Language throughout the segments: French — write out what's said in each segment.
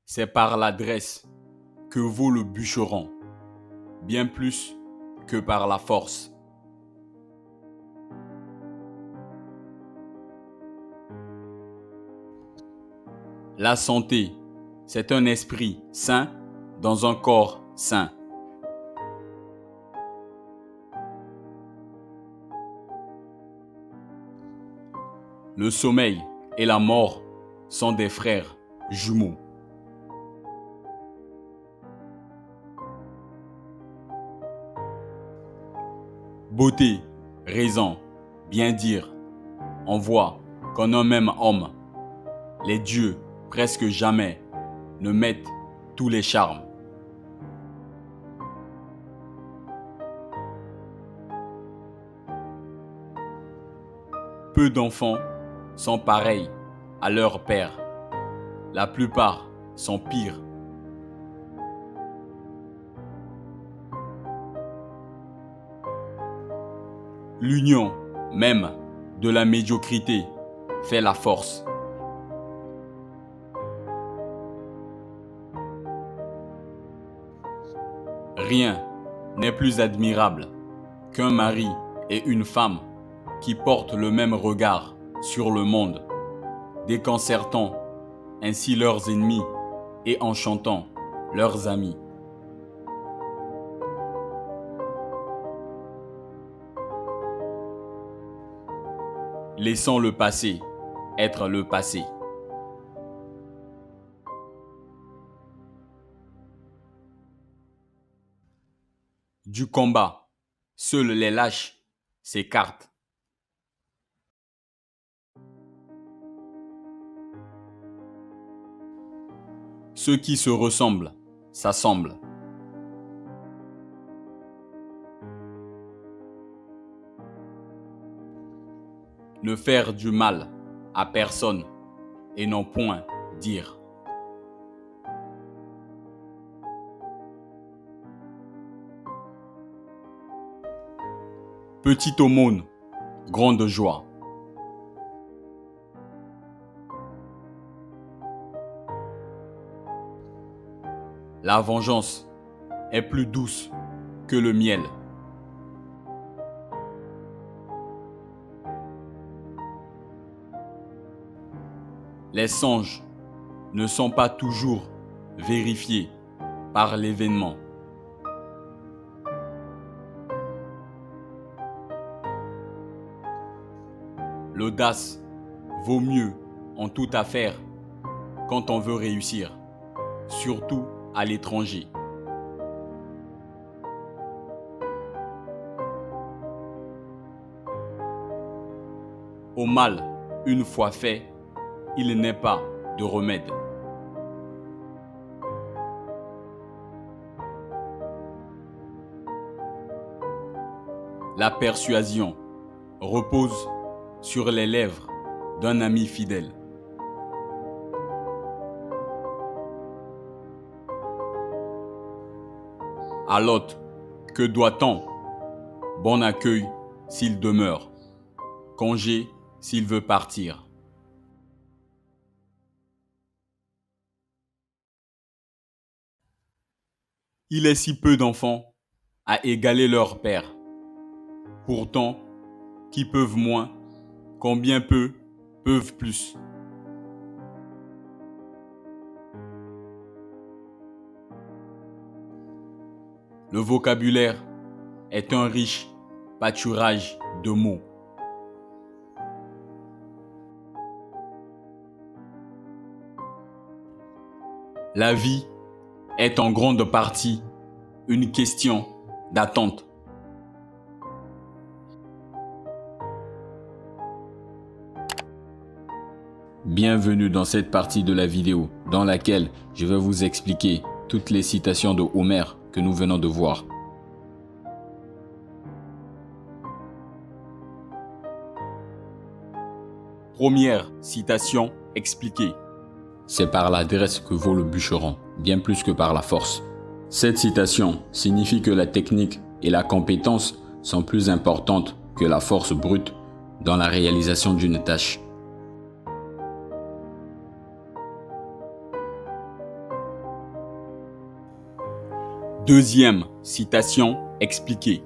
C'est par l'adresse que vaut le bûcheron, bien plus que par la force. La santé, c'est un esprit sain dans un corps sain. Le sommeil et la mort sont des frères jumeaux. Beauté, raison, bien dire, on voit qu'en un même homme, les dieux, presque jamais, ne mettent tous les charmes. Peu d'enfants sont pareils à leur père. La plupart sont pires. L'union même de la médiocrité fait la force. Rien n'est plus admirable qu'un mari et une femme qui portent le même regard sur le monde, déconcertant ainsi leurs ennemis et enchantant leurs amis. Laissons le passé être le passé. Du combat, seuls les lâches s'écartent. Ceux qui se ressemblent s'assemblent. Ne faire du mal à personne et non point dire. Petite aumône, grande joie. La vengeance est plus douce que le miel. Les songes ne sont pas toujours vérifiés par l'événement. L'audace vaut mieux en toute affaire quand on veut réussir, surtout à l'étranger. Au mal, une fois fait, il n'est pas de remède. La persuasion repose sur les lèvres d'un ami fidèle. À l'hôte, que doit-on? Bon accueil s'il demeure, congé s'il veut partir. Il est si peu d'enfants à égaler leur père. Pourtant, qui peuvent moins, combien peu peuvent plus. Le vocabulaire est un riche pâturage de mots. La vie est en grande partie une question d'attente. Bienvenue dans cette partie de la vidéo dans laquelle je vais vous expliquer toutes les citations de Homère que nous venons de voir. Première citation expliquée. C'est par l'adresse que vaut le bûcheron, bien plus que par la force. Cette citation signifie que la technique et la compétence sont plus importantes que la force brute dans la réalisation d'une tâche. Deuxième citation expliquée.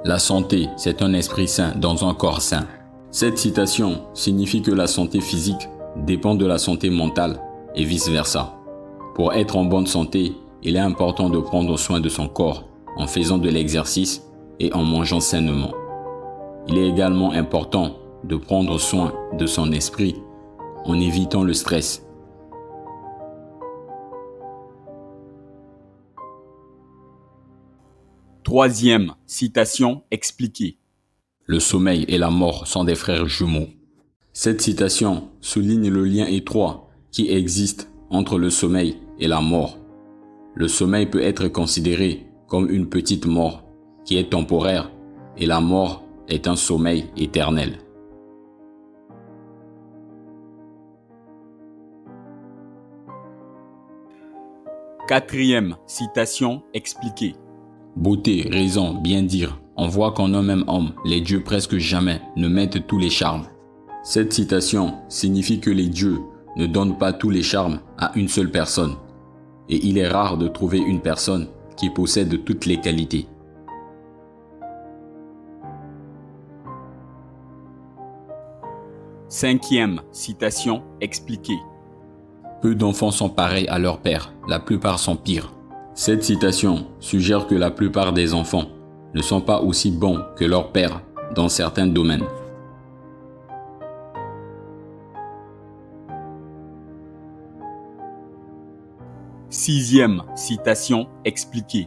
La santé, c'est un esprit sain dans un corps sain. Cette citation signifie que la santé physique dépend de la santé mentale et vice-versa. Pour être en bonne santé, il est important de prendre soin de son corps en faisant de l'exercice et en mangeant sainement. Il est également important de prendre soin de son esprit en évitant le stress. Troisième citation expliquée. Le sommeil et la mort sont des frères jumeaux. Cette citation souligne le lien étroit qui existe entre le sommeil et la mort. Le sommeil peut être considéré comme une petite mort qui est temporaire et la mort est un sommeil éternel. Quatrième citation expliquée. Beauté, raison, bien dire. On voit qu'en un même homme, les dieux presque jamais ne mettent tous les charmes. Cette citation signifie que les dieux ne donnent pas tous les charmes à une seule personne. Et il est rare de trouver une personne qui possède toutes les qualités. Cinquième citation expliquée. Peu d'enfants sont pareils à leur père, la plupart sont pires. Cette citation suggère que la plupart des enfants ne sont pas aussi bons que leur père dans certains domaines. Sixième citation expliquée.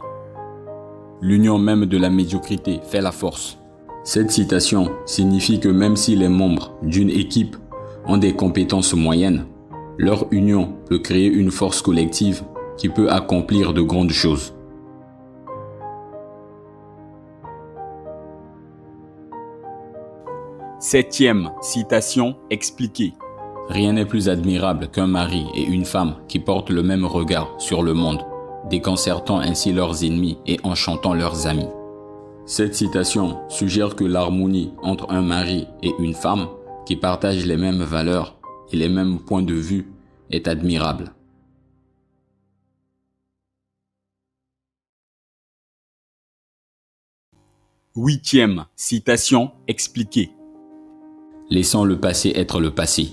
L'union même de la médiocrité fait la force. Cette citation signifie que même si les membres d'une équipe ont des compétences moyennes, leur union peut créer une force collective qui peut accomplir de grandes choses. Septième citation expliquée. Rien n'est plus admirable qu'un mari et une femme qui portent le même regard sur le monde, déconcertant ainsi leurs ennemis et enchantant leurs amis. Cette citation suggère que l'harmonie entre un mari et une femme qui partagent les mêmes valeurs et les mêmes points de vue est admirable. Huitième citation expliquée. Laissons le passé être le passé.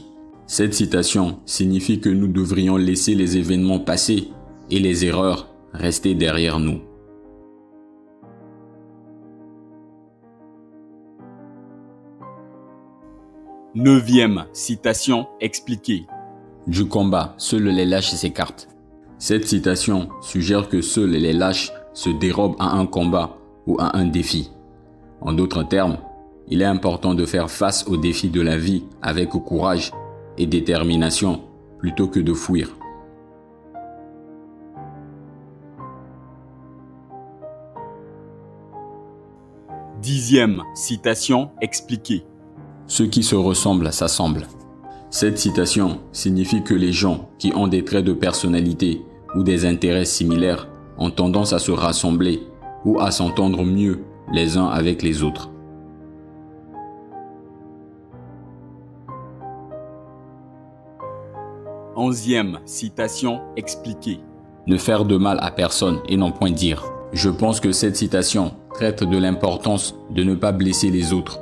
Cette citation signifie que nous devrions laisser les événements passés et les erreurs rester derrière nous. Neuvième citation expliquée. Du combat, seuls les lâches s'écartent. Cette citation suggère que seuls les lâches se dérobent à un combat ou à un défi. En d'autres termes, il est important de faire face aux défis de la vie avec courage et détermination plutôt que de fuir. Dixième citation expliquée. Ceux qui se ressemblent s'assemblent. Cette citation signifie que les gens qui ont des traits de personnalité ou des intérêts similaires ont tendance à se rassembler ou à s'entendre mieux les uns avec les autres. Onzième citation expliquée. Ne faire de mal à personne et non point dire. Je pense que cette citation traite de l'importance de ne pas blesser les autres.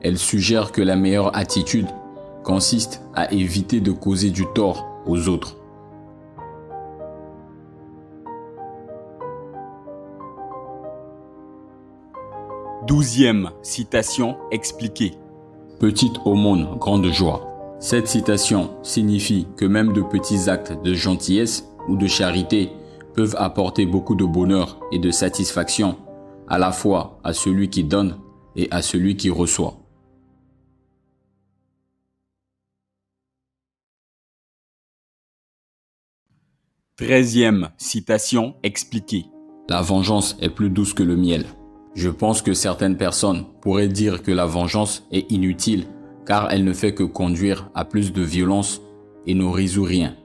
Elle suggère que la meilleure attitude consiste à éviter de causer du tort aux autres. Douzième citation expliquée. Petite aumône, grande joie. Cette citation signifie que même de petits actes de gentillesse ou de charité peuvent apporter beaucoup de bonheur et de satisfaction à la fois à celui qui donne et à celui qui reçoit. Treizième citation expliquée. La vengeance est plus douce que le miel. Je pense que certaines personnes pourraient dire que la vengeance est inutile car elle ne fait que conduire à plus de violence et ne résout rien.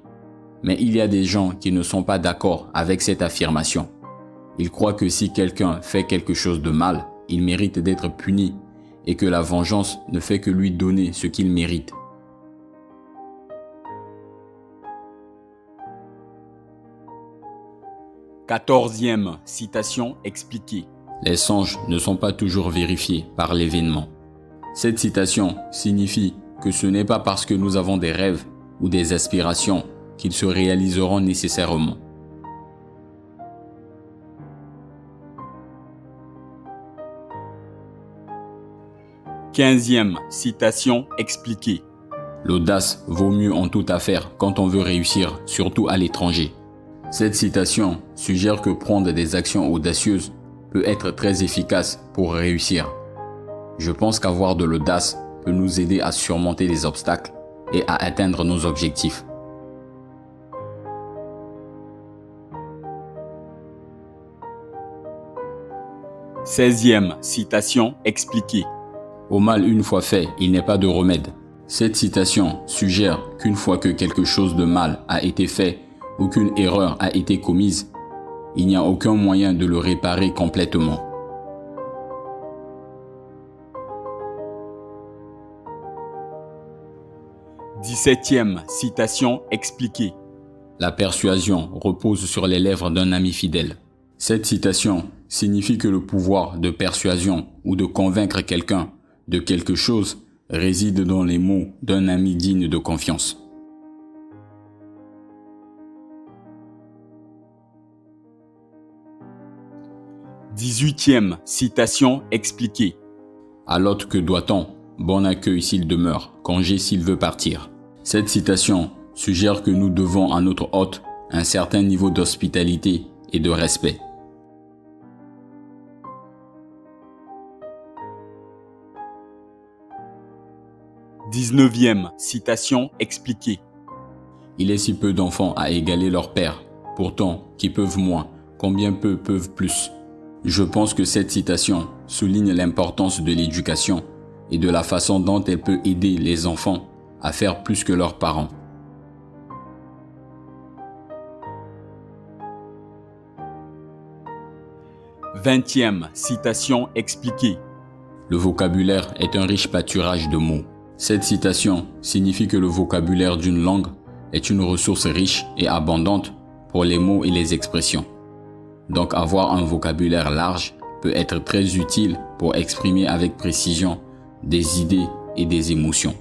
Mais il y a des gens qui ne sont pas d'accord avec cette affirmation. Ils croient que si quelqu'un fait quelque chose de mal, il mérite d'être puni et que la vengeance ne fait que lui donner ce qu'il mérite. 14e citation expliquée. Les songes ne sont pas toujours vérifiés par l'événement. Cette citation signifie que ce n'est pas parce que nous avons des rêves ou des aspirations qu'ils se réaliseront nécessairement. Quinzième citation expliquée. L'audace vaut mieux en toute affaire quand on veut réussir, surtout à l'étranger. Cette citation suggère que prendre des actions audacieuses peut être très efficace pour réussir. Je pense qu'avoir de l'audace peut nous aider à surmonter les obstacles et à atteindre nos objectifs. Seizième citation expliquée. Au mal une fois fait, il n'est pas de remède. Cette citation suggère qu'une fois que quelque chose de mal a été fait ou qu'une erreur a été commise, il n'y a aucun moyen de le réparer complètement. Dix-septième citation expliquée. La persuasion repose sur les lèvres d'un ami fidèle. Cette citation signifie que le pouvoir de persuasion ou de convaincre quelqu'un de quelque chose réside dans les mots d'un ami digne de confiance. Dix-huitième citation expliquée. À l'hôte que doit-on? Bon accueil s'il demeure, congé s'il veut partir. Cette citation suggère que nous devons à notre hôte un certain niveau d'hospitalité et de respect. Dix-neuvième citation expliquée. Il est si peu d'enfants à égaler leur père, pourtant qui peuvent moins, combien peu peuvent plus. Je pense que cette citation souligne l'importance de l'éducation et de la façon dont elle peut aider les enfants à faire plus que leurs parents. Vingtième citation expliquée. Le vocabulaire est un riche pâturage de mots. Cette citation signifie que le vocabulaire d'une langue est une ressource riche et abondante pour les mots et les expressions. Donc avoir un vocabulaire large peut être très utile pour exprimer avec précision des idées et des émotions.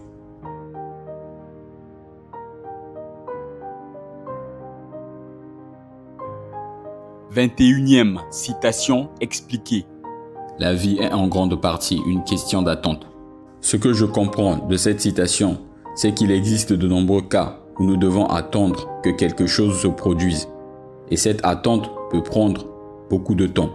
Vingt-et-unième citation expliquée. La vie est en grande partie une question d'attente. Ce que je comprends de cette citation, c'est qu'il existe de nombreux cas où nous devons attendre que quelque chose se produise. Et cette attente peut prendre beaucoup de temps.